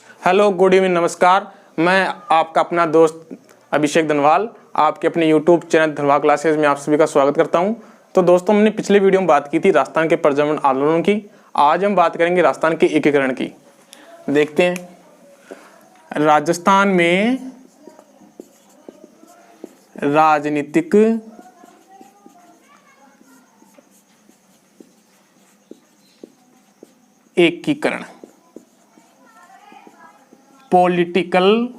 Hello, good evening, नमस्कार। मैं आपका अपना दोस्त अभिषेक धनवाल आपके अपने यूट्यूब चैनल धनवाल क्लासेस में आप सभी का स्वागत करता हूं। तो दोस्तों, हमने पिछले वीडियो में बात की थी राजस्थान के प्रजनन आंदोलन की। आज हम बात करेंगे राजस्थान के एकीकरण की। देखते हैं राजस्थान में राजनीतिक एकीकरण, पॉलिटिकल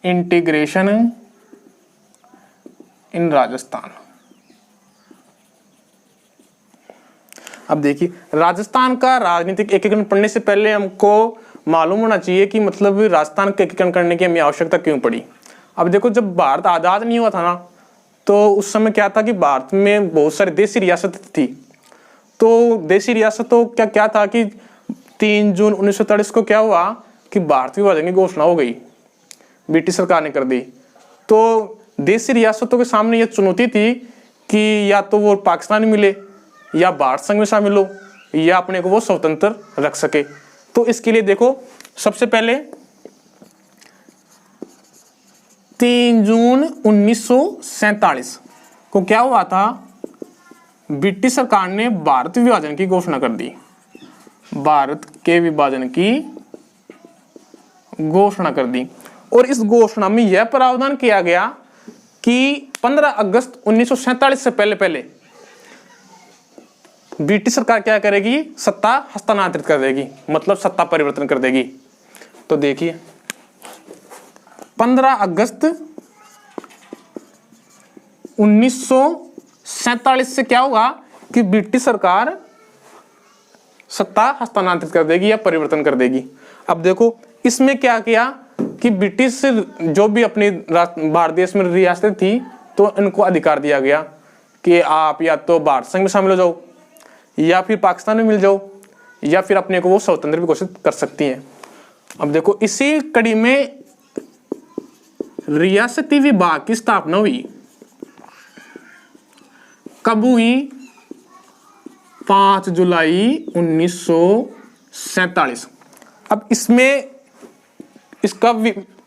इंटीग्रेशन इन राजस्थान। अब देखिए, राजस्थान का राजनीतिक एकीकरण पढ़ने से पहले हमको मालूम होना चाहिए कि मतलब राजस्थान का एकीकरण करने की हमें आवश्यकता क्यों पड़ी। अब देखो, जब भारत आजाद नहीं हुआ था ना, तो उस समय क्या था कि भारत में बहुत सारी देशी रियासत थी। तो देशी रियासतों क्या क्या था कि 3 जून 1943 को क्या हुआ कि भारत विभाजन की घोषणा हो गई, ब्रिटिश सरकार ने कर दी। तो देशी रियासतों के सामने यह चुनौती थी कि या तो वो पाकिस्तान में मिले या भारत संघ में शामिल हो या अपने को वो स्वतंत्र रख सके। तो इसके लिए देखो, सबसे पहले 3 जून 1947 को क्या हुआ था, ब्रिटिश सरकार ने भारत विभाजन की घोषणा कर दी। भारत के विभाजन की घोषणा कर दी और इस घोषणा में यह प्रावधान किया गया कि 15 अगस्त 1947 से पहले ब्रिटिश सरकार क्या करेगी, सत्ता हस्तांतरित कर देगी, मतलब सत्ता परिवर्तन कर देगी। तो देखिए, 15 अगस्त 1947 से क्या होगा कि ब्रिटिश सरकार सत्ता हस्तांतरित कर देगी या परिवर्तन कर देगी। अब देखो, इसमें क्या किया कि ब्रिटिश जो भी अपनी भारत देश में रियासतें थी, तो इनको अधिकार दिया गया कि आप या तो भारत संघ में शामिल हो जाओ या फिर पाकिस्तान में मिल जाओ या फिर अपने को वो स्वतंत्र भी घोषित कर सकती हैं। अब देखो, इसी कड़ी में रियासती विभाग की स्थापना हुई। कब हुई? 5 जुलाई 1947। अब इसमें इसका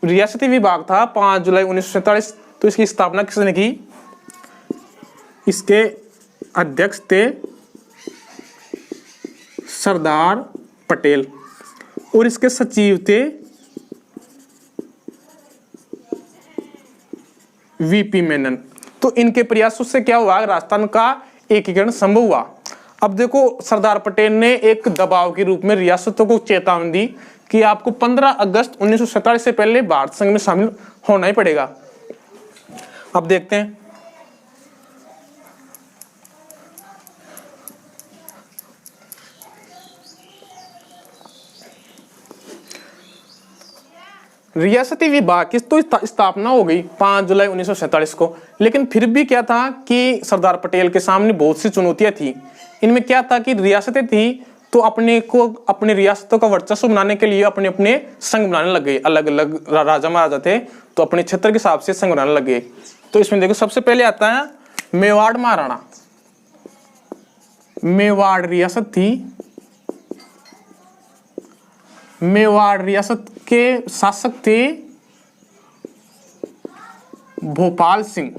रियासती विभाग था 5 जुलाई 1947। तो इसकी स्थापना किसने की? इसके अध्यक्ष थे सरदार पटेल और इसके सचिव थे वीपी मेनन। तो इनके प्रयासों से क्या हुआ, राजस्थान का एकीकरण संभव हुआ। अब देखो, सरदार पटेल ने एक दबाव के रूप में रियासतों को चेतावनी दी कि आपको 15 अगस्त 1947 से पहले भारत संघ में शामिल होना ही पड़ेगा। अब देखते हैं, रियासती विभाग की तो स्थापना हो गई 5 जुलाई 1947 को, लेकिन फिर भी क्या था कि सरदार पटेल के सामने बहुत सी चुनौतियां थी। इनमें क्या था कि रियासतें थी तो अपने को अपने रियासतों का वर्चस्व बनाने के लिए अपने अपने संघ बनाने लग गए। अलग अलग राजा महाराजा थे तो अपने क्षेत्र के हिसाब से संघ बनाने लग गए। तो इसमें देखो, सबसे पहले आता है मेवाड़ महाराणा। मेवाड़ रियासत थी। मेवाड़ रियासत के शासक थे भोपाल सिंह।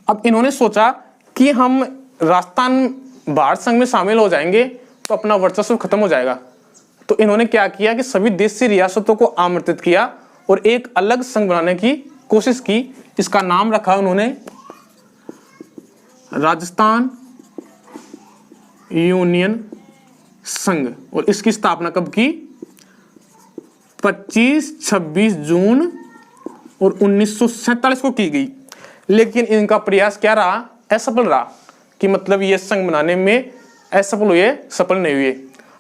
अब इन्होंने सोचा कि हम राजस्थान भारत संघ में शामिल हो जाएंगे तो अपना वर्चस्व खत्म हो जाएगा। तो इन्होंने क्या किया कि सभी देशी रियासतों को आमंत्रित किया और एक अलग संघ बनाने की कोशिश की। इसका नाम रखा उन्होंने राजस्थान यूनियन संघ। और इसकी स्थापना कब की? 25-26 जून और 1947 को की गई। लेकिन इनका प्रयास क्या रहा? असफल रहा, कि मतलब ये संघ बनाने में असफल हुए, सफल नहीं हुए।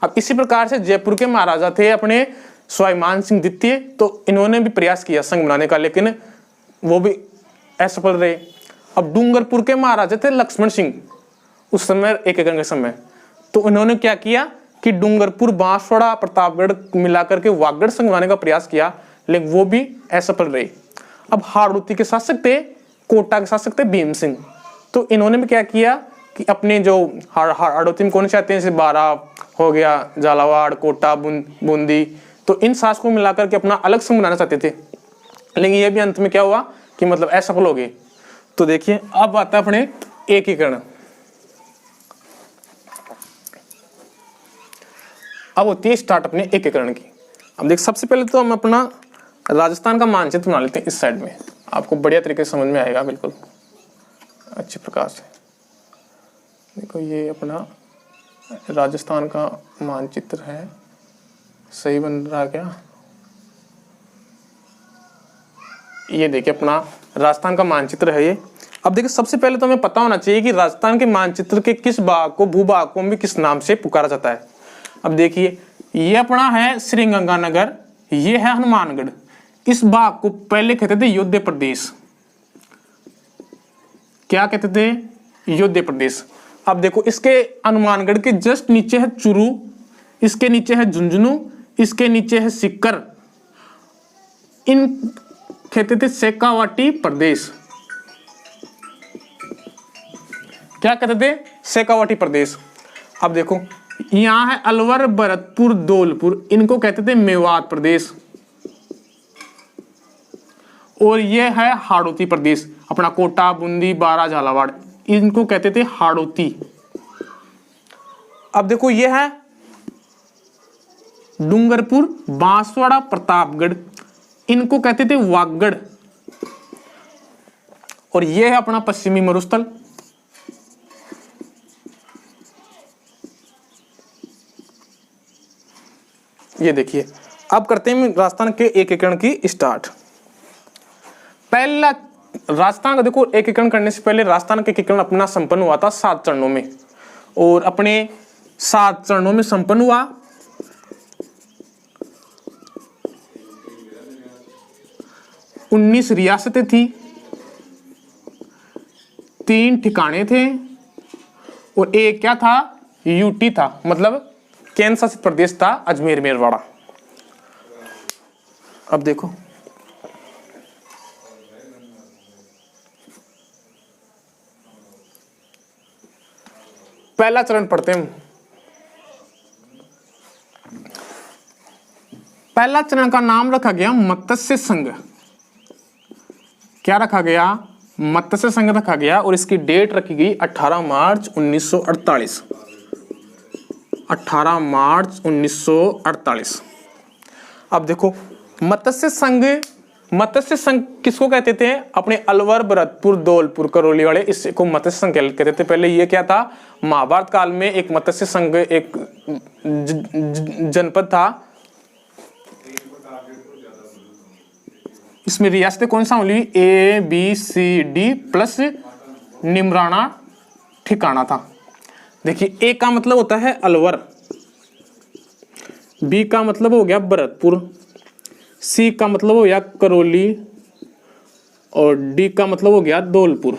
अब इसी प्रकार से जयपुर के महाराजा थे अपने स्वाभिमान सिंह द्वितीय, तो इन्होंने भी प्रयास किया संघ बनाने का, लेकिन वो भी असफल रहे। अब डूंगरपुर के महाराजा थे लक्ष्मण सिंह, उस समय एकीकरण के समय। तो इन्होंने क्या किया कि डूंगरपुर, बांसवाड़ा, प्रतापगढ़ मिलाकर के वागड़ संघ बनाने का प्रयास किया, लेकिन वो भी असफल रहे। अब हाड़ौती के शासक थे, कोटा के शासक थे भीम सिंह। तो इन्होंने भी क्या किया कि अपने जो हाड़ौती में कौन से आते हैं, जैसे बारा हो गया, झालावाड़, कोटा, बूंदी, तो इन शासकों को मिलाकर के अपना अलग संघ बनाना चाहते थे, लेकिन ये भी अंत में क्या हुआ कि मतलब असफल हो गए। तो देखिए अब आता है अपने एकीकरण। अब होती है स्टार्ट अपने एकीकरण की। अब देख सबसे पहले तो हम अपना राजस्थान का मानचित्र बना लेते हैं इस साइड में, आपको बढ़िया तरीके से समझ में आएगा बिल्कुल अच्छे प्रकार से। देखो ये अपना राजस्थान का मानचित्र है, सही बन रहा क्या? ये देखिए अपना राजस्थान का मानचित्र है ये। अब देखिए सबसे पहले तो हमें पता होना चाहिए कि राजस्थान के मानचित्र के किस भाग को, भूभाग को भी किस नाम से पुकारा जाता है। अब देखिए ये अपना है श्रीगंगानगर, ये है हनुमानगढ़। इस भाग को पहले कहते थे योध्य प्रदेश। क्या कहते थे? योध्य प्रदेश। अब देखो इसके हनुमानगढ़ के जस्ट नीचे है चुरू, इसके नीचे है झुंझुनू, इसके नीचे है सीकर, इन कहते थे शेखावाटी प्रदेश। क्या कहते थे? शेखावाटी प्रदेश। अब देखो यहां है अलवर, भरतपुर, धौलपुर, इनको कहते थे मेवात प्रदेश। और ये है हाड़ौती प्रदेश, अपना कोटा, बूंदी, बारा, झालावाड़, इनको कहते थे हाड़ौती। अब देखो ये है डूंगरपुर, बांसवाड़ा, प्रतापगढ़, इनको कहते थे वागड़। और ये है अपना पश्चिमी मरुस्थल। ये देखिए अब करते हैं राजस्थान के एकीकरण की स्टार्ट। पहला राजस्थान का देखो एकीकरण करने से पहले राजस्थान का एकीकरण अपना संपन्न हुआ था 7 चरणों में, और अपने 7 चरणों में संपन्न हुआ। उन्नीस रियासतें थी, 3 ठिकाने थे, और एक क्या था? यूटी था, मतलब केंद्र शासित प्रदेश था अजमेर मेरवाड़ा। अब देखो पहला चरण पढ़ते हैं। पहला चरण का नाम रखा गया मत्स्य संघ। क्या रखा गया? मत्स्य संघ रखा गया, और इसकी डेट रखी गई 18 मार्च 1948। 18 मार्च 1948। अब देखो मत्स्य संघ किसको कहते थे? अपने अलवर, भरतपुर, धौलपुर, करौली वाले, इसको मत्स्य संघ कहते थे। पहले ये क्या था? महाभारत काल में एक मत्स्य संघ एक जनपद था। इसमें रियासतें कौन सा हुई? A, B, C, D plus Neemrana ठिकाना था। देखिए ए का मतलब होता है अलवर, बी का मतलब हो गया भरतपुर, सी का मतलब हो गया करौली, और डी का मतलब हो गया धौलपुर।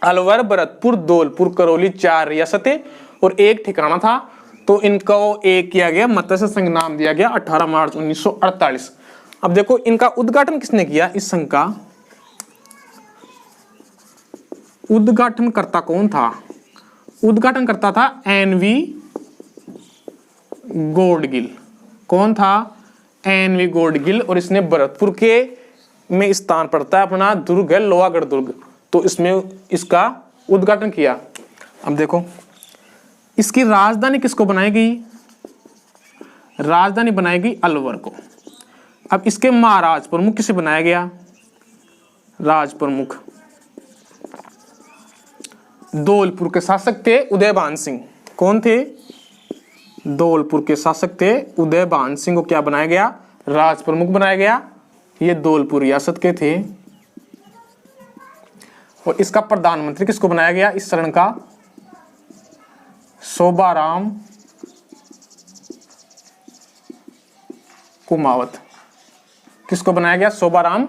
अलवर, भरतपुर, धौलपुर, करौली 4 रियासतें और एक ठिकाना था। तो इनको एक किया गया, मत्स्य संघ नाम दिया गया 18 मार्च 1948। अब देखो इनका उद्घाटन किसने किया? इस संघ का उद्घाटनकर्ता कौन था? उद्घाटनकर्ता था NV गॉडगिल। कौन था? NV गॉडगिल। और इसने भरतपुर के में स्थान पड़ता है अपना दुर्ग है लोहागढ़ दुर्ग, तो इसमें इसका उद्घाटन किया। अब देखो इसकी राजधानी किसको बनाई गई? राजधानी बनाई गई अलवर को। अब इसके महाराज प्रमुख किसे बनाया गया? राज प्रमुख धौलपुर के शासक थे उदयभान सिंह। कौन थे? धौलपुर के शासक थे उदयभान सिंह को क्या बनाया गया? राज प्रमुख बनाया गया। ये धौलपुर रियासत के थे। और इसका प्रधानमंत्री किसको बनाया गया इस चरण का? शोभाराम कुमावत। किसको बनाया गया? शोभाराम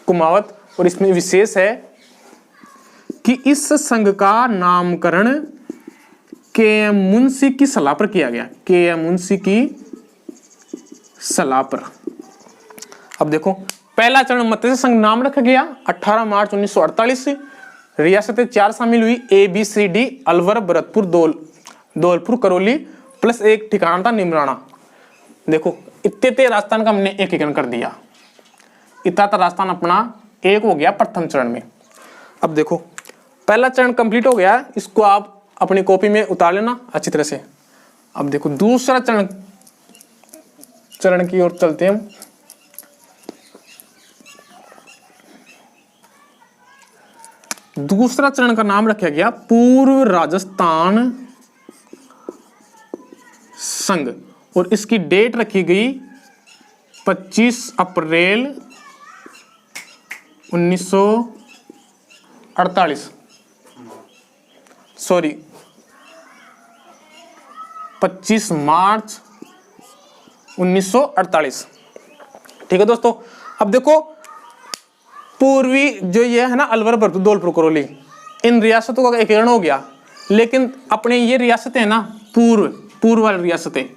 कुमावत। और इसमें विशेष है कि इस संघ का नामकरण KM मुंशी की सलाह पर किया गया। KM मुंशी की सलाह पर। अब देखो पहला चरण मत्स्य संघ नाम रखा गया 18 मार्च 1948 से। रियासतें 4 शामिल हुई, A B C D, Alwar, Bharatpur, Dholpur, Karauli, plus एक ठिकाना था निमराना। देखो इतने राजस्थान का हमने एकीकरण कर दिया, इतना था राजस्थान अपना एक हो गया प्रथम चरण में। अब देखो पहला चरण कंप्लीट हो गया, इसको आप अपनी कॉपी में उतार लेना अच्छी तरह से। अब देखो दूसरा चरण की ओर चलते हैं हम। दूसरा चरण का नाम रखा गया पूर्व राजस्थान संघ और इसकी डेट रखी गई 25 अप्रैल 1948, सॉरी 25 मार्च 1948। ठीक है दोस्तों। अब देखो पूर्वी जो ये है ना अलवर, भरतपुर, धौलपुर, करौली, इन रियासतों का एकीकरण हो गया, लेकिन अपने ये रियासतें हैं ना पूर्व वाली रियासतें,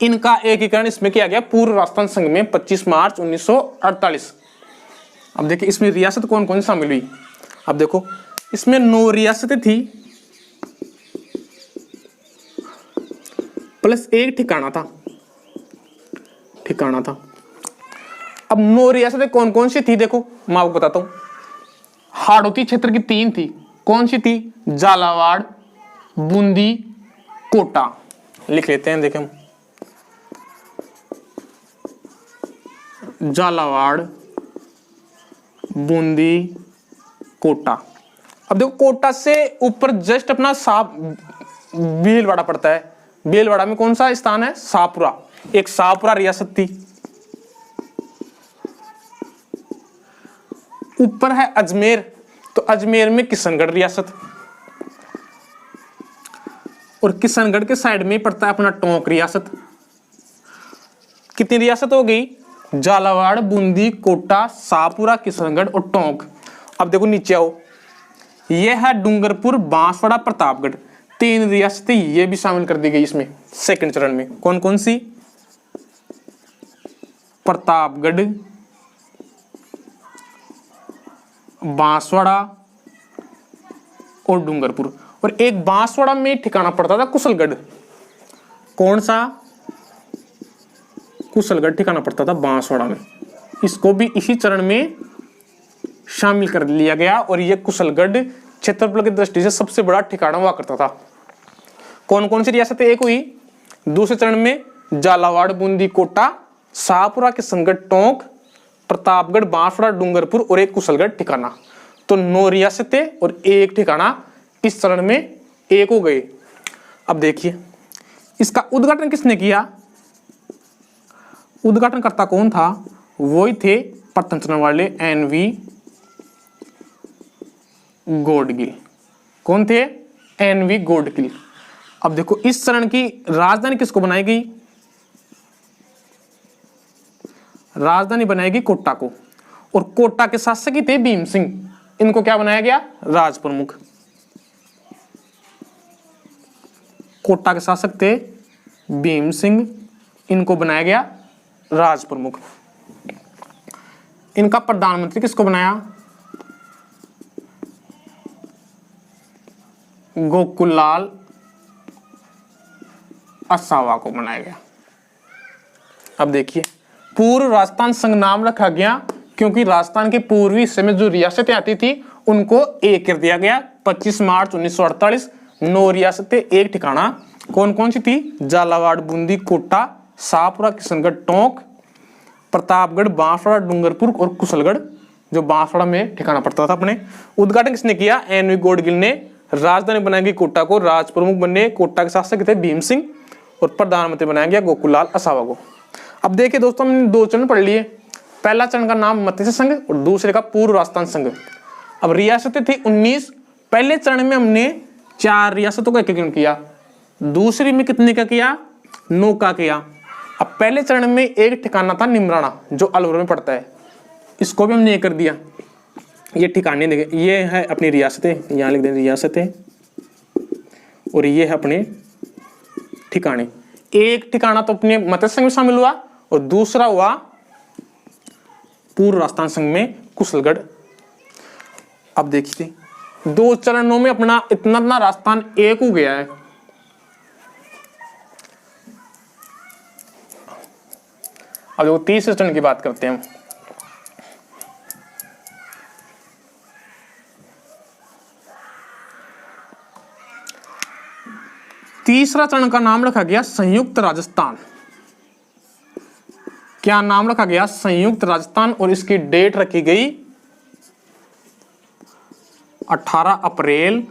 इनका एकीकरण इसमें किया गया पूर्व राजस्थान संघ में 25 मार्च 1948। अब देखिए इसमें रियासत कौन कौन सी शामिल हुई। अब देखो इसमें 9 रियासतें थी प्लस एक ठिकाना था। अब 9 रियासतें कौन कौन सी थी देखो मैं आपको बताता हूं। हाड़ौती क्षेत्र की 3 थी, कौन सी थी? झालावाड़, बूंदी, कोटा। लिख लेते हैं, देखें झालावाड़, बूंदी, कोटा। अब देखो कोटा से ऊपर जस्ट अपना भीलवाड़ा पड़ता है। भीलवाड़ा में कौन सा स्थान है? शाहपुरा। एक शाहपुरा रियासत थी। ऊपर है अजमेर, तो अजमेर में किशनगढ़ रियासत, और किशनगढ़ के साइड में पड़ता है अपना टोंक रियासत। कितनी रियासत हो गई? झालावाड़, बूंदी, कोटा, शाहपुरा, किशनगढ़ और टोंक। अब देखो नीचे आओ, यह है डूंगरपुर, बांसवाड़ा, प्रतापगढ़। 3 रियासतें ये भी शामिल कर दी गई इसमें सेकंड चरण में। कौन कौन सी? प्रतापगढ़, बांसवाड़ा और डूंगरपुर। और एक बांसवाड़ा में ठिकाना पड़ता था कुशलगढ़। कौन सा? कुशलगढ़ ठिकाना पड़ता था बांसवाड़ा में। इसको भी इसी चरण में शामिल कर लिया गया, और यह कुशलगढ़ क्षेत्रफल की दृष्टि से सबसे बड़ा ठिकाना हुआ करता था। कौन कौन सी रियासतें एक हुई दूसरे चरण में? झालावाड़, बूंदी, कोटा, शाहपुरा, किशनगढ़, टोंक, प्रतापगढ़, बांसवाड़ा, डूंगरपुर और एक कुशलगढ़ ठिकाना। तो 9 रियासतें और एक ठिकाना इस चरण में एक हो गए। अब देखिए इसका उद्घाटन किसने किया? उद्घाटनकर्ता कौन था? वही थे प्रथम चरण वाले NV गॉडगिल। कौन थे? NV गॉडगिल। अब देखो इस चरण की राजधानी किसको बनाई गई? राजधानी बनाएगी कोटा को, और कोटा के शासक ही थे भीम सिंह। इनको क्या बनाया गया? राज प्रमुख। कोटा के शासक थे भीम सिंह, इनको बनाया गया राज प्रमुख। इनका प्रधानमंत्री किसको बनाया? गोकुललाल असावा को बनाया गया। अब देखिए पूर्व राजस्थान संघ नाम रखा गया क्योंकि राजस्थान के पूर्वी हिस्से में जो रियासतें आती थी उनको एक कर दिया गया। 25 मार्च 1948 9 रियासतें एक ठिकाना। कौन कौन सी थी? झालावाड़, बूंदी, कोटा, शाहपुरा, किशनगढ़, टोंक, प्रतापगढ़, बांसवाड़ा, डूंगरपुर और कुशलगढ़, जो बांसवाड़ा में ठिकाना पड़ता था अपने। उद्घाटन किसने किया? NV गॉडगिल ने। राजधानी बनाएगी कोटा को, राज प्रमुख बने कोटा के शासक थे भीम सिंह, और प्रधानमंत्री बनाया गया गोकुललाल असावा को। अब देखिए दोस्तों हमने 2 चरण पढ़ लिए। पहला चरण का नाम मत्स्य संघ और दूसरे का पूर्व राजस्थान संघ। अब रियासतें थी 19। पहले चरण में हमने 4 रियासतों का एकीकरण किया, दूसरी में कितने का किया? 9 का किया। अब पहले चरण में एक ठिकाना था निमराना जो अलवर में पड़ता है, इसको भी हमने ये कर दिया। ये ठिकाने देखे, ये है अपनी रियासतें, यहाँ लिख दें रियासतें, और ये है अपने ठिकाने। एक ठिकाना तो अपने मत्स्य संघ में शामिल हुआ और दूसरा हुआ पूर्व राजस्थान संघ में कुशलगढ़। अब देखिए 2 चरणों में अपना इतना राजस्थान एक हो गया है। अब देखो तीसरे चरण की बात करते हैं हम। तीसरा चरण का नाम रखा गया संयुक्त राजस्थान। क्या नाम रखा गया? संयुक्त राजस्थान। और इसकी डेट रखी गई 18 अप्रैल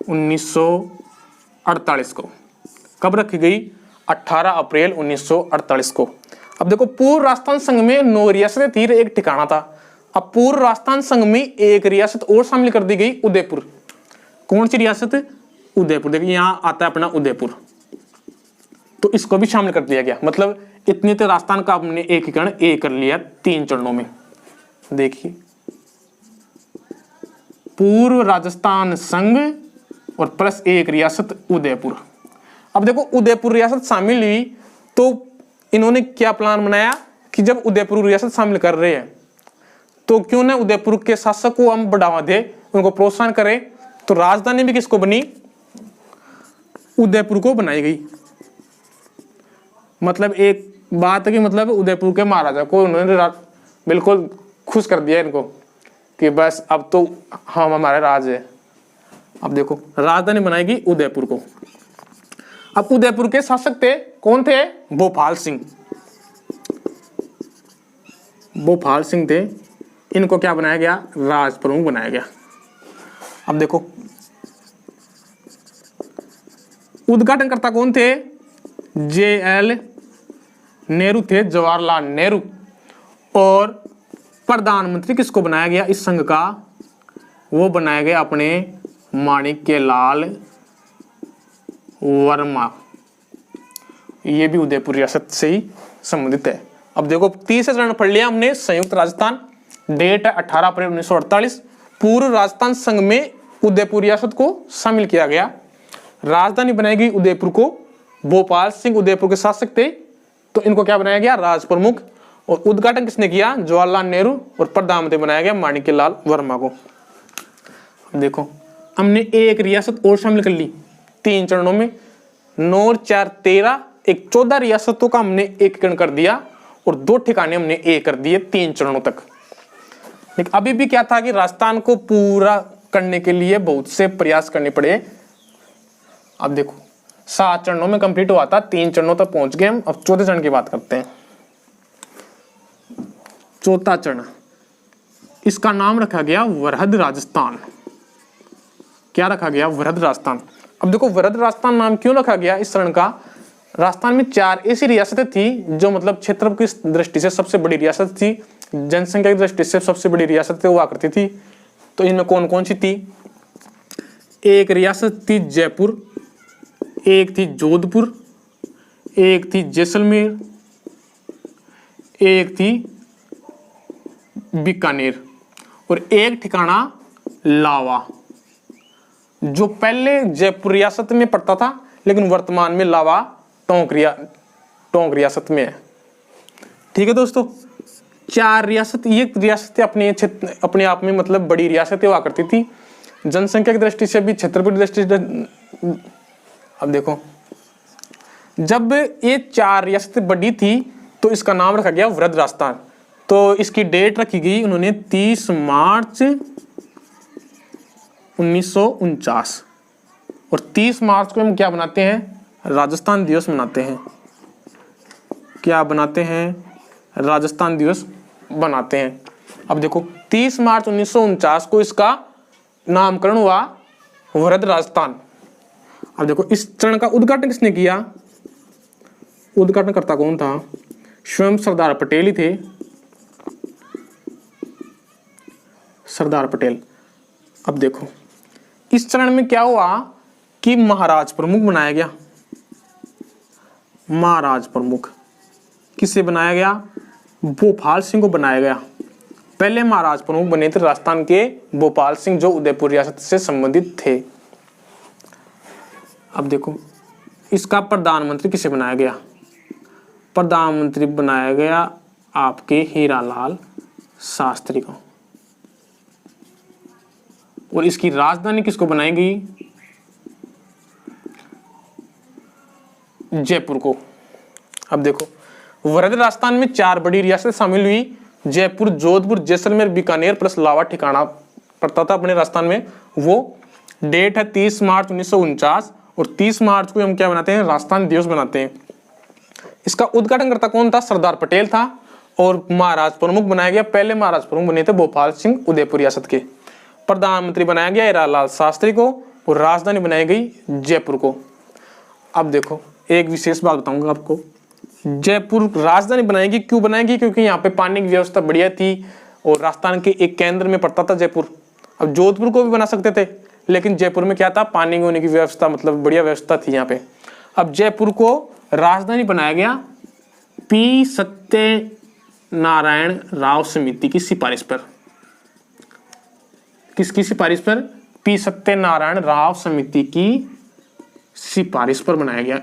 1948 को। कब रखी गई? 18 अप्रैल 1948 को। अब देखो पूर्व राजस्थान संघ में 9 रियासतें थी, एक ठिकाना था। अब पूर्व राजस्थान संघ में एक रियासत और शामिल कर दी गई, उदयपुर। कौन सी रियासत? उदयपुर। देखिए यहां आता है अपना उदयपुर, तो इसको भी शामिल कर दिया गया। मतलब इतने तो राजस्थान का हमने एकीकरण एक कर लिया 3 चरणों में। देखिए पूर्व राजस्थान संघ और प्लस एक रियासत उदयपुर। अब देखो उदयपुर रियासत शामिल हुई तो इन्होंने क्या प्लान बनाया कि जब उदयपुर रियासत शामिल कर रहे हैं तो क्यों ना उदयपुर के शासक को हम बढ़ावा दे, उनको प्रोत्साहन करें। तो राजधानी भी किसको बनी? उदयपुर को बनाई गई। मतलब एक बात है कि मतलब उदयपुर के महाराजा को उन्होंने बिल्कुल खुश कर दिया इनको कि बस अब तो हम हमारे राज है। अब देखो राजधानी बनाएगी उदयपुर को। अब उदयपुर के शासक थे, कौन थे? भोपाल सिंह। भोपाल सिंह थे, इनको क्या बनाया गया? राज प्रमुख बनाया गया। अब देखो उद्घाटनकर्ता कौन थे? JL नेहरू थे, जवाहरलाल नेहरू। और प्रधानमंत्री किसको बनाया गया इस संघ का? वो बनाया गया अपने माणिक्यलाल वर्मा। ये भी उदयपुर रियासत से ही संबंधित है। अब देखो तीसरा चरण पढ़ लिया हमने, संयुक्त राजस्थान। डेट है 18 अप्रैल 1948। पूर्व राजस्थान संघ में उदयपुर रियासत को शामिल किया गया। राजधानी बनाएगी उदयपुर को। भोपाल सिंह उदयपुर के शासक थे, तो इनको क्या बनाया गया? राज प्रमुख। और उद्घाटन किसने किया? जवाहरलाल नेहरू। और प्रधानमंत्री बनाया गया माणिक्यलाल वर्मा को। देखो हमने एक रियासत और शामिल कर ली 3 चरणों में। 9 और 4 13, एक 14 रियासतों का हमने एकीकरण कर दिया और 2 ठिकाने हमने एक कर दिए 3 चरणों तक। लेकिन अभी भी क्या था कि राजस्थान को पूरा करने के लिए बहुत से प्रयास करने पड़े। अब देखो 7 चरणों में कंप्लीट हुआ था, 3 चरणों तक पहुंच गए हम। अब चौथे चरण की बात करते हैं। चौथा चरण, इसका नाम रखा गया वरहद राजस्थान। क्या रखा गया? वरहद राजस्थान। अब देखो वरहद राजस्थान नाम क्यों रखा गया इस चरण का? राजस्थान में 4 ऐसी रियासतें थी जो मतलब क्षेत्र की दृष्टि से सबसे बड़ी रियासत थी, जनसंख्या की दृष्टि से सबसे बड़ी रियासत हुआ करती थी। तो इनमें कौन कौन सी थी? एक रियासत थी जयपुर, एक थी जोधपुर, एक थी जैसलमेर, एक थी बीकानेर और एक ठिकाना लावा, जो पहले जयपुर रियासत में पड़ता था लेकिन वर्तमान में लावा टोंक रियासत में है। ठीक है दोस्तों, 4 रियासत, ये रियासतें अपने आप में मतलब बड़ी रियासतें हुआ करती थी, जनसंख्या की दृष्टि से भी, क्षेत्रफल की दृष्टि से। अब देखो जब ये 4 रियासतें बड़ी थी तो इसका नाम रखा गया वरहद राजस्थान। तो इसकी डेट रखी गई उन्होंने 30 मार्च 1949। और 30 मार्च को हम क्या बनाते हैं? राजस्थान दिवस मनाते हैं। क्या बनाते हैं? राजस्थान दिवस बनाते हैं। अब देखो 30 मार्च 1949 को इसका नामकरण हुआ वरहद राजस्थान। अब देखो इस चरण का उद्घाटन किसने किया? उद्घाटनकर्ता कौन था? स्वयं सरदार पटेल ही थे, सरदार पटेल। अब देखो इस चरण में क्या हुआ कि महाराज प्रमुख बनाया गया। महाराज प्रमुख किसे बनाया गया? भोपाल सिंह को बनाया गया। पहले महाराज प्रमुख बने थे राजस्थान के भोपाल सिंह, जो उदयपुर रियासत से संबंधित थे। अब देखो इसका प्रधानमंत्री किसे बनाया गया? प्रधानमंत्री बनाया गया आपके हीरालाल शास्त्री को। और इसकी राजधानी किसको बनाई गई? जयपुर को। अब देखो वृहद राजस्थान में 4 बड़ी रियासतें शामिल हुई, जयपुर, जोधपुर, जैसलमेर, बीकानेर प्लस लावा ठिकाना पड़ता था अपने राजस्थान में। वो डेट है 30 मार्च 1949 और 30 मार्च को हम क्या बनाते हैं? राजस्थान दिवस बनाते हैं। इसका उद्घाटन करता कौन था? सरदार पटेल था। और महाराज प्रमुख बनाया गया, पहले महाराज प्रमुख बने थे भोपाल सिंह उदयपुर रियासत के। प्रधानमंत्री बनाया गया हीरालाल शास्त्री को और राजधानी बनाई गई जयपुर को। अब देखो एक विशेष बात बताऊंगा आपको, जयपुर राजधानी बनाएगी, क्यों बनाएगी? क्योंकि यहाँ पे पानी की व्यवस्था बढ़िया थी और राजस्थान के एक केंद्र में पड़ता था जयपुर। अब जोधपुर को भी बना सकते थे, लेकिन जयपुर में क्या था? पानी होने की व्यवस्था, मतलब बढ़िया व्यवस्था थी यहाँ पे। अब जयपुर को राजधानी बनाया गया पी सत्यनारायण राव समिति की सिफारिश पर। किसकी सिफारिश पर? पी सत्यनारायण राव समिति की सिफारिश पर बनाया गया।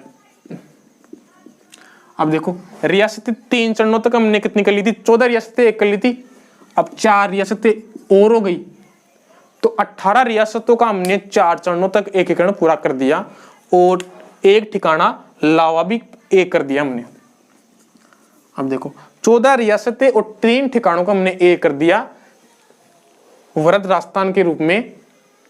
अब देखो रियासतें 3 चरणों तक हमने कितनी कर ली थी? 14 रियासतें एक कर ली थी। अब 4 रियासतें और हो गई, तो 18 रियासतों का हमने 4 चरणों तक एकीकरण पूरा कर दिया और एक ठिकाना लावा भी एक कर दिया हमने। अब देखो 14 रियासतें और 3 ठिकानों का हमने एक कर दिया वृहद राजस्थान के रूप में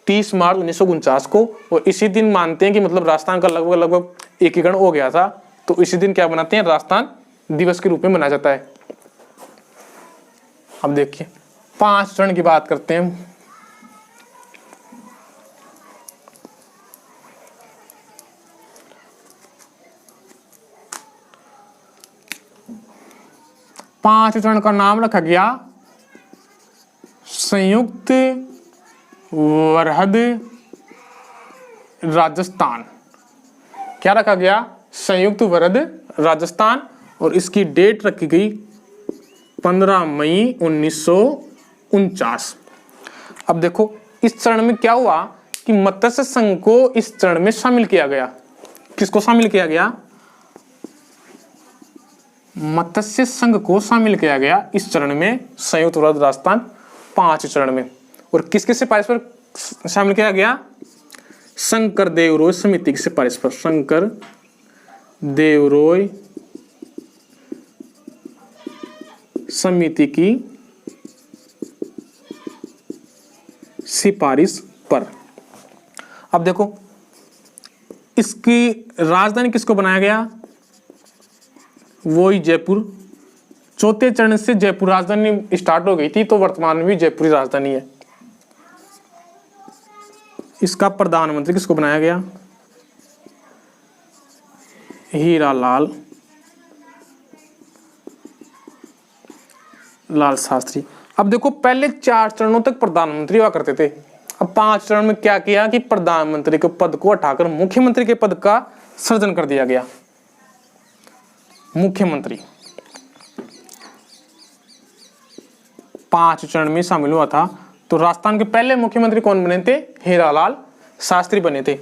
30 मार्च 1949 को। और इसी दिन मानते हैं कि मतलब राजस्थान का लगभग एकीकरण हो गया था, तो इसी दिन क्या बनाते हैं? राजस्थान दिवस के रूप में मनाया जाता है। अब देखिए 5 चरण की बात करते हैं। पांच चरण का नाम रखा गया संयुक्त वृहद राजस्थान। क्या रखा गया? संयुक्त वृहद राजस्थान। और इसकी डेट रखी गई 15 मई 1949। अब देखो इस चरण में क्या हुआ कि मत्स्य संघ को इस चरण में शामिल किया गया। किसको शामिल किया गया? मत्स्य संघ को शामिल किया गया इस चरण में, संयुक्त वृहद राजस्थान 5 चरण में। और किसके सिफारिश पर शामिल किया गया? शंकर देवरोय समिति की सिफारिश पर। शंकर देवरोय समिति की सिफारिश पर। अब देखो इसकी राजधानी किसको बनाया गया? वो ही जयपुर। चौथे चरण से जयपुर राजधानी स्टार्ट हो गई थी, तो वर्तमान में भी जयपुरी राजधानी है। इसका प्रधानमंत्री किसको बनाया गया? हीरालाल शास्त्री। अब देखो पहले 4 चरणों तक प्रधानमंत्री हुआ करते थे। अब 5 चरण में क्या किया कि प्रधानमंत्री के पद को हटाकर मुख्यमंत्री के पद का सृजन कर दिया गया। मुख्यमंत्री 5 चरण में शामिल हुआ था। तो राजस्थान के पहले मुख्यमंत्री कौन बने थे? हीरालाल शास्त्री बने थे।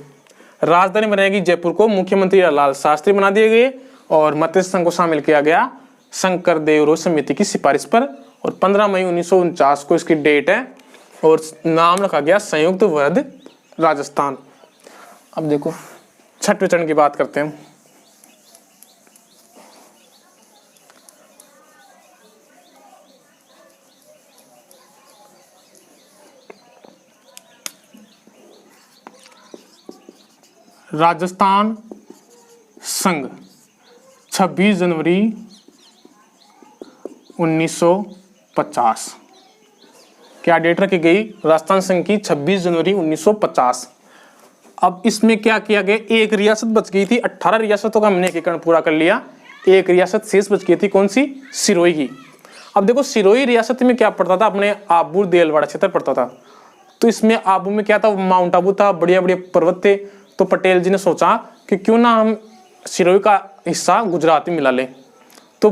राजधानी बनाएगी जयपुर को, मुख्यमंत्री हीरालाल शास्त्री बना दिए गए और मत्स्य संघ को शामिल किया गया शंकर देवरोय समिति की सिफारिश पर। और 15 मई 1949 को इसकी डेट है और नाम रखा गया संयुक्त वृहद राजस्थान। अब देखो 6वें चरण की बात करते हैं। राजस्थान संघ 26 जनवरी 1950। क्या डेट रखी गई? राजस्थान संघ की 26 जनवरी 1950। अब इसमें क्या किया गया? एक रियासत बच गई थी। 18 रियासतों का हमने एकीकरण पूरा कर लिया। एक रियासत शेष बच गई थी, कौन सी? सिरोही की। अब देखो सिरोही रियासत में क्या पड़ता था? अपने आबू देलवाड़ा क्षेत्र पड़ता था। तो इसमें आबू में क्या था? माउंट आबू था, बढ़िया बढ़िया पर्वत थे। तो पटेल जी ने सोचा कि क्यों ना हम सिरोही का हिस्सा गुजरात में मिला लें। तो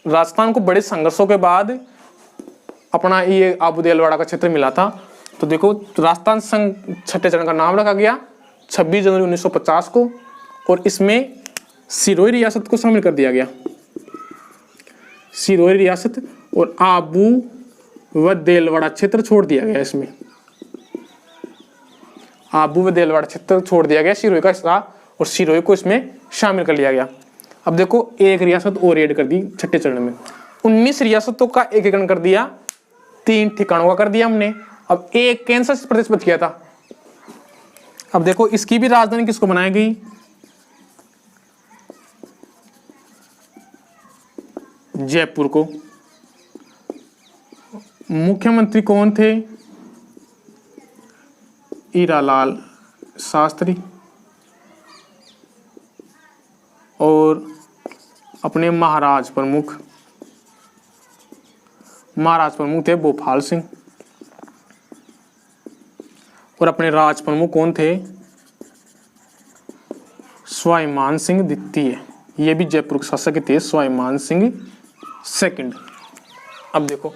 राजस्थान को बड़े संघर्षों के बाद अपना ये आबू देलवाड़ा का क्षेत्र मिला था। तो देखो राजस्थान संघ 6ठे चरण का नाम रखा गया 26 जनवरी 1950 को और इसमें सिरोही रियासत को शामिल कर दिया गया। सिरोही रियासत और आबू व देलवाड़ा क्षेत्र छोड़ दिया गया इसमें। आबू व देलवाड़ा क्षेत्र छोड़ दिया गया, सिरोही का हिस्सा और सिरोही को इसमें शामिल कर लिया गया। अब देखो एक रियासत और ऐड कर दी छठे चरण में, 19 रियासतों का एकीकरण कर दिया, 3 ठिकानों का कर दिया हमने। अब एक केंद्र शासित प्रदेश बच गया था। अब देखो इसकी भी राजधानी किसको बनाई गई, जयपुर को। मुख्यमंत्री कौन थे, हीरालाल शास्त्री, और अपने महाराज प्रमुख थे भोपाल सिंह, और अपने राज प्रमुख कौन थे, स्वाभिमान सिंह द्वितीय। ये भी जयपुर के शासक थे, स्वाभिमान सिंह सेकंड। अब देखो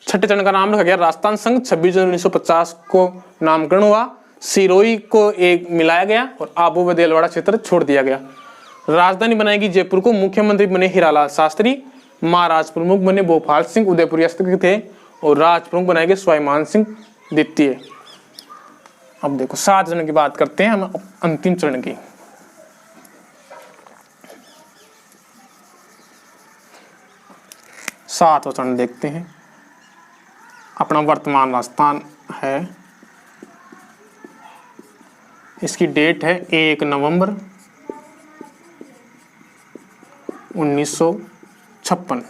छठे चरण का नाम रखा गया राजस्थान संघ। 26 जनवरी 1950 को नामकरण हुआ, सिरोही को एक मिलाया गया और आबू व देलवाड़ा क्षेत्र छोड़ दिया गया। राजधानी बनाएगी जयपुर को, मुख्यमंत्री बने हीरालाल शास्त्री, महाराज प्रमुख बने भोपाल सिंह उदयपुर रियासत के थे, और राज प्रमुख बनाए गए स्वाभिमान सिंह द्वितीय। अब देखो 7 चरण की बात करते हैं हम, अंतिम चरण की। सातवां चरण देखते हैं, अपना वर्तमान राजस्थान है, इसकी डेट है 1 नवंबर 1956।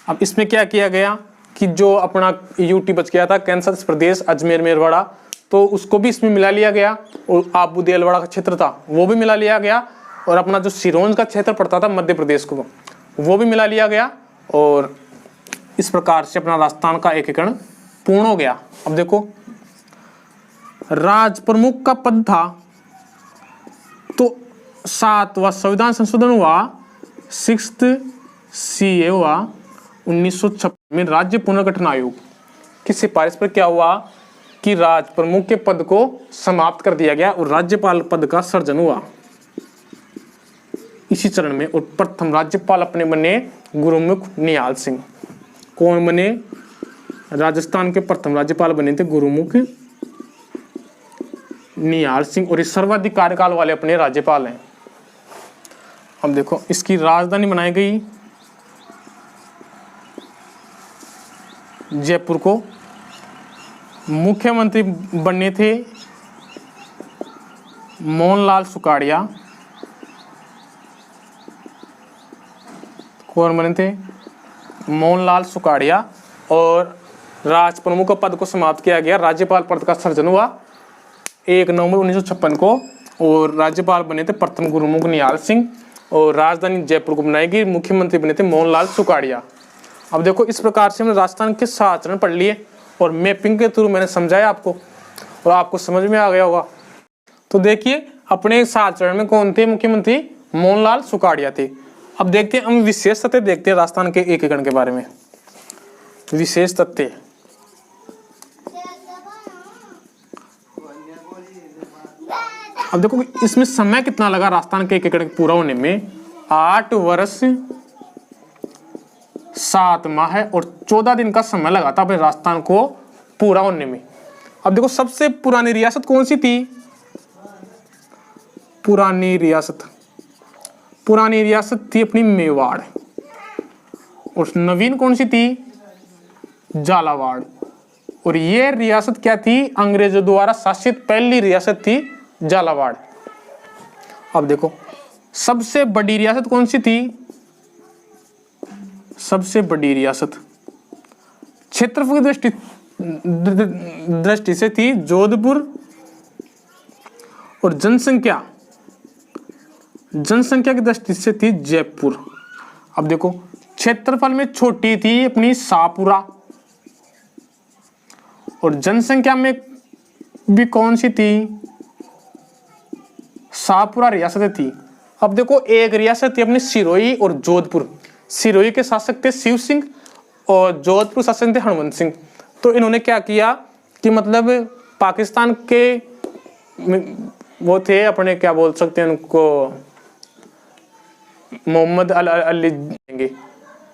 अब इसमें क्या किया गया कि जो अपना यूटी बच गया था केंद्र शासित प्रदेश अजमेर मेरवाड़ा, तो उसको भी इसमें मिला लिया गया, और आबू देलवाड़ा का क्षेत्र था वो भी मिला लिया गया, और अपना जो सिरोंज का क्षेत्र पड़ता था मध्य प्रदेश को वो भी मिला लिया गया, और इस प्रकार से अपना राजस्थान का एकीकरण पूर्ण हो गया। अब देखो राज प्रमुख का पद था, तो 7वां संविधान संशोधन हुआ, 6th CA हुआ 1956 में। राज्य पुनर्गठन आयोग की सिफारिश पर क्या हुआ कि राज प्रमुख के पद को समाप्त कर दिया गया और राज्यपाल पद का सृजन हुआ इसी चरण में। और प्रथम राज्यपाल अपने बने गुरुमुख निहाल सिंह। कौन बने, राजस्थान के प्रथम राज्यपाल बने थे गुरुमुख निहाल सिंह, और ये सर्वाधिक कार्यकाल वाले अपने राज्यपाल हैं। अब देखो इसकी राजधानी बनाई गई जयपुर को, मुख्यमंत्री बने थे मोहनलाल सुकाड़िया। कौन बने थे, मोहनलाल सुकाड़िया, और राज प्रमुख का पद को समाप्त किया गया, राज्यपाल पद का सृजन हुआ 1 नवंबर 1956 को, और राज्यपाल बने थे प्रथम गुरुमुख निहाल सिंह, और राजधानी जयपुर को बनाई गई, मुख्यमंत्री बने थे मोहनलाल सुकाड़िया। अब देखो इस प्रकार से हमने राजस्थान के 7 चरण पढ़ लिए, और मैपिंग के थ्रू मैंने समझाया आपको, और आपको समझ में आ गया होगा। तो देखिए अपने 7 चरण में कौन थे मुख्यमंत्री, मोहनलाल सुकाड़िया थे। अब देखते हैं हम विशेष तथ्य देखते हैं राजस्थान के एकीकरण के बारे में। विशेष तथ्य, अब देखो इसमें समय कितना लगा राजस्थान के एकीकरण पूरा होने में, 8 वर्ष 7 माह और 14 दिन का समय लगा था अपने राजस्थान को पूरा होने में। अब देखो सबसे पुरानी रियासत कौन सी थी, पुरानी रियासत थी अपनी मेवाड़, और नवीन कौन सी थी, झालावाड़। और ये रियासत क्या थी, अंग्रेजों द्वारा शासित पहली रियासत थी झालावाड़। अब देखो सबसे बड़ी रियासत कौन सी थी, सबसे बड़ी रियासत क्षेत्रफल की दृष्टि से थी जोधपुर, और जनसंख्या की दृष्टि से थी जयपुर। अब देखो क्षेत्रफल में छोटी थी अपनी शाहपुरा, और जनसंख्या में भी कौन सी थी, शाहपुरा रियासत थी। अब देखो एक रियासत थी अपनी सिरोही और जोधपुर। सिरोही के शासक थे शिव सिंह और जोधपुर शासक थे हनुमंत सिंह। तो इन्होंने क्या किया कि मतलब पाकिस्तान के वो थे अपने, क्या बोल सकते हैं उनको, मोहम्मद अली देंगे,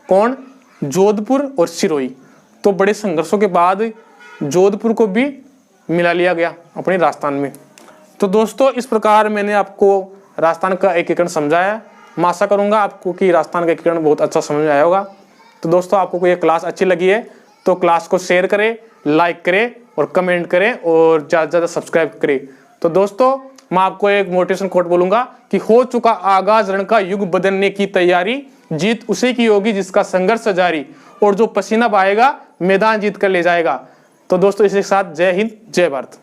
कौन, जोधपुर और सिरोही। तो बड़े संघर्षों के बाद जोधपुर को भी मिला लिया गया अपने राजस्थान में। तो दोस्तों इस प्रकार मैंने आपको राजस्थान का एकीकरण समझाया। मैं आशा करूंगा आपको कि राजस्थान का एकीकरण बहुत अच्छा समझ में आया होगा। तो दोस्तों आपको कोई क्लास अच्छी लगी है तो क्लास को शेयर करें, लाइक करें और कमेंट करें और ज़्यादा से ज़्यादा सब्सक्राइब करें। तो दोस्तों मैं आपको एक मोटिवेशन कोट बोलूंगा कि हो चुका आगाज रण का युग बदलने की तैयारी, जीत उसी की होगी जिसका संघर्ष जारी, और जो पसीना बहाएगा मैदान जीत कर ले जाएगा। तो दोस्तों इसी के साथ जय हिंद, जय भारत।